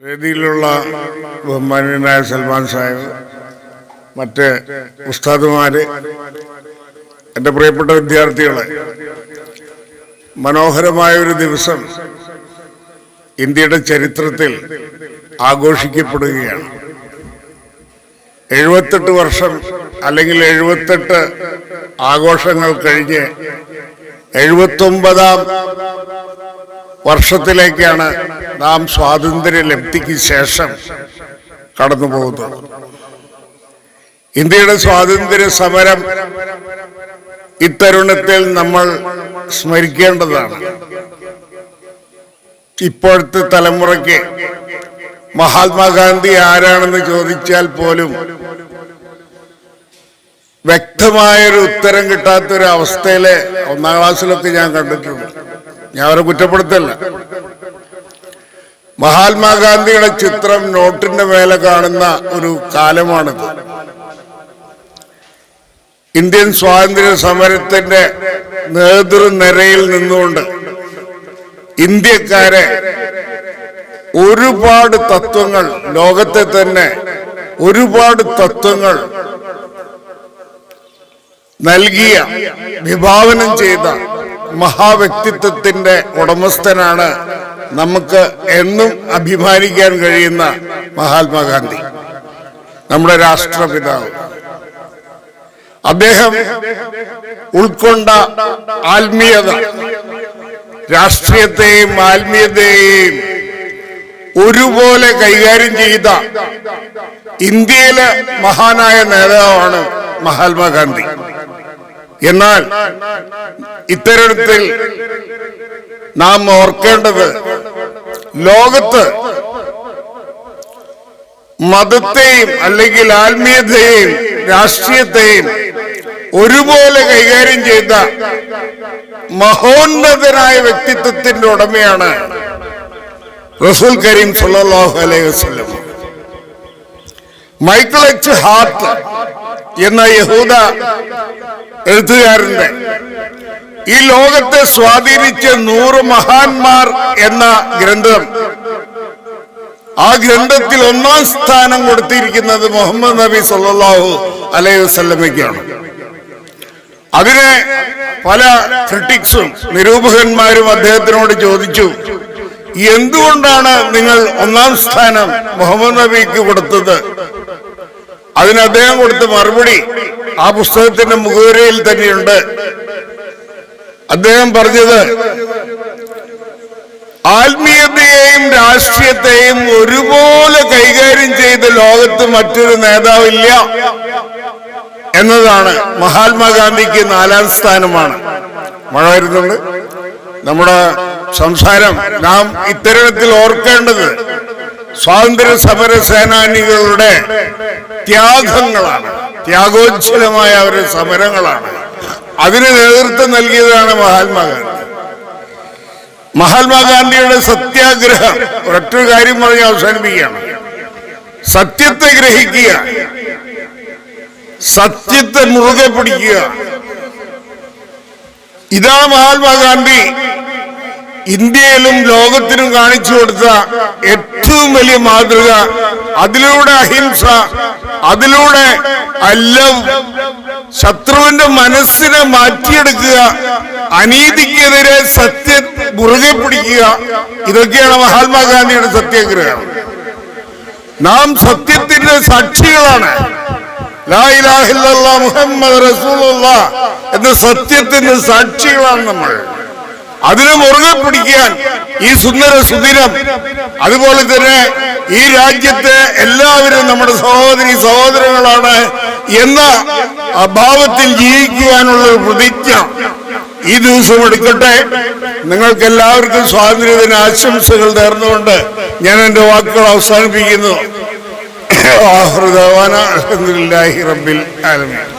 വേദിയിലുള്ള ബഹുമാന്യനായ സൽമാൻ സാഹിബ്, മറ്റ് ഉസ്താദുമാര്, എൻ്റെ പ്രിയപ്പെട്ട വിദ്യാർത്ഥികളെ, മനോഹരമായ ഒരു ദിവസം ഇന്ത്യയുടെ ചരിത്രത്തിൽ ആഘോഷിക്കപ്പെടുകയാണ്. 78 വർഷം അല്ലെങ്കിൽ 78 ആഘോഷങ്ങൾ കഴിഞ്ഞ് 79ാം വർഷത്തിലേക്കാണ് നാം സ്വാതന്ത്ര്യലബ്ധിക്ക് ശേഷം കടന്നു പോകുന്നത്. ഇന്ത്യയുടെ സ്വാതന്ത്ര്യ സമരം ഇത്തരുണത്തിൽ നമ്മൾ സ്മരിക്കേണ്ടതാണ്. ഇപ്പോഴത്തെ തലമുറയ്ക്ക് മഹാത്മാഗാന്ധി ആരാണെന്ന് ചോദിച്ചാൽ പോലും വ്യക്തമായൊരു ഉത്തരം കിട്ടാത്തൊരു അവസ്ഥയില് 1ാം ക്ലാസ്സിലൊക്കെ ഞാൻ കണ്ടിട്ടുണ്ട്. ഞാൻ അവരെ കുറ്റപ്പെടുത്തല്ല. മഹാത്മാഗാന്ധിയുടെ ചിത്രം നോട്ടിന്റെ മേലെ കാണുന്ന ഒരു കാലമാണിത്. ഇന്ത്യൻ സ്വാതന്ത്ര്യ സമരത്തിന്റെ നേതൃനിരയിൽ നിന്നുകൊണ്ട് ഇന്ത്യക്കാരെ ഒരുപാട് തത്വങ്ങൾ, ലോകത്തെ തന്നെ ഒരുപാട് തത്വങ്ങൾ നൽകിയ, വിഭാവനം ചെയ്ത മഹാവ്യക്തിത്വത്തിന്റെ ഉടമസ്ഥനാണ് നമുക്ക് എന്നും അഭിമാനിക്കാൻ കഴിയുന്ന മഹാത്മാഗാന്ധി, നമ്മുടെ രാഷ്ട്രപിതാവ്. അദ്ദേഹം ഉൾക്കൊണ്ട ആത്മീയത, രാഷ്ട്രീയത്തെയും ആത്മീയതയെയും ഒരുപോലെ കൈകാര്യം ചെയ്ത ഇന്ത്യയിലെ മഹാനായ നേതാവാണ് മഹാത്മാഗാന്ധി. എന്നാൽ ഇത്തരത്തിൽ നാം ഓർക്കേണ്ടത്, ലോകത്ത് മതത്തെയും അല്ലെങ്കിൽ ആത്മീയതയെയും രാഷ്ട്രീയത്തെയും ഒരുപോലെ കൈകാര്യം ചെയ്ത മഹോന്നതനായ വ്യക്തിത്വത്തിന്റെ ഉടമയാണ് റസൂൽ കരീം സല്ലല്ലാഹു അലൈഹി വസല്ലം. മൈക്കിൾ എച്ച് ഹാർട്ട് എന്ന യഹൂദ എഴുത്തുകാരന്റെ ഈ ലോകത്തെ സ്വാധീനിച്ച 100 മഹാന്മാർ എന്ന ഗ്രന്ഥം, ആ ഗ്രന്ഥത്തിൽ 1ാം സ്ഥാനം കൊടുത്തിരിക്കുന്നത് മുഹമ്മദ് നബി സല്ലല്ലാഹു അലൈഹി വസല്ലമയ്ക്കാണ്. അതിനെ പല ക്രിട്ടിക്സും നിരൂപകന്മാരും അദ്ദേഹത്തിനോട് ചോദിച്ചു, എന്തുകൊണ്ടാണ് നിങ്ങൾ 1ാം സ്ഥാനം മുഹമ്മദ് നബിക്ക് കൊടുത്തത്? അതിന് അദ്ദേഹം കൊടുത്ത മറുപടി ആ പുസ്തകത്തിന്റെ മുഖവരയിൽ തന്നെയുണ്ട്. അദ്ദേഹം പറഞ്ഞത്, ആത്മീയതയെയും രാഷ്ട്രീയത്തെയും ഒരുപോലെ കൈകാര്യം ചെയ്ത് ലോകത്ത് മറ്റൊരു നേതാവില്ല എന്നതാണ്. മഹാത്മാഗാന്ധിക്ക് 4ാം സ്ഥാനമാണ്. മഴ വരുന്നുണ്ട്. നമ്മുടെ സംസാരം നാം ഇത്തരത്തിൽ ഓർക്കേണ്ടത് സ്വാതന്ത്ര്യ സമര സേനാനികളുടെ ത്യാഗങ്ങളാണ്, ത്യാഗോജ്വലമായ അവരുടെ സമരങ്ങളാണ്. അതിന് നേതൃത്വം നൽകിയതാണ് മഹാത്മാഗാന്ധി. മഹാത്മാഗാന്ധിയുടെ സത്യാഗ്രഹം, ഒരൊറ്റൊരു കാര്യം പറഞ്ഞ് അവസാനിപ്പിക്കുകയാണ്. സത്യത്തെ ഗ്രഹിക്കുക, സത്യത്തെ മുറുകെ പിടിക്കുക. ഇതാ മഹാത്മാഗാന്ധി ഇന്ത്യയിലും ലോകത്തിനും കാണിച്ചു കൊടുത്ത ഏറ്റവും വലിയ മാതൃക. അതിലൂടെ അഹിംസ, അതിലൂടെ എല്ലാം ശത്രുവിന്റെ മനസ്സിനെ മാറ്റിയെടുക്കുക, അനീതിക്കെതിരെ സത്യം മുറുകെ പിടിക്കുക. ഇതൊക്കെയാണ് മഹാത്മാഗാന്ധിയുടെ സത്യാഗ്രഹം. നാം സത്യത്തിന്റെ സാക്ഷികളാണ്. ലാ ഇലാഹ ഇല്ലല്ലാഹ് മുഹമ്മദ് റസൂലുള്ളാഹ് എന്ന സത്യത്തിന്റെ സാക്ഷികളാണ് നമ്മൾ. അതിനെ മുറുകെ പിടിക്കാൻ ഈ സുന്ദര സുദിനം, അതുപോലെ തന്നെ ഈ രാജ്യത്തെ എല്ലാവരും നമ്മുടെ സഹോദരി സഹോദരങ്ങളാണ് എന്ന അഭാവത്തിൽ ജീവിക്കുവാനുള്ള ഒരു പ്രതിജ്ഞ ഈ ദിവസം എടുക്കട്ടെ. നിങ്ങൾക്ക് എല്ലാവർക്കും സ്വാതന്ത്ര്യദിന ആശംസകൾ നേർന്നുകൊണ്ട് ഞാൻ എൻ്റെ വാക്കുകൾ അവസാനിപ്പിക്കുന്നു. ആഖിറു ദഅവാനാ അൽഹംദുലില്ലാഹി റബ്ബിൽ ആലമീൻ.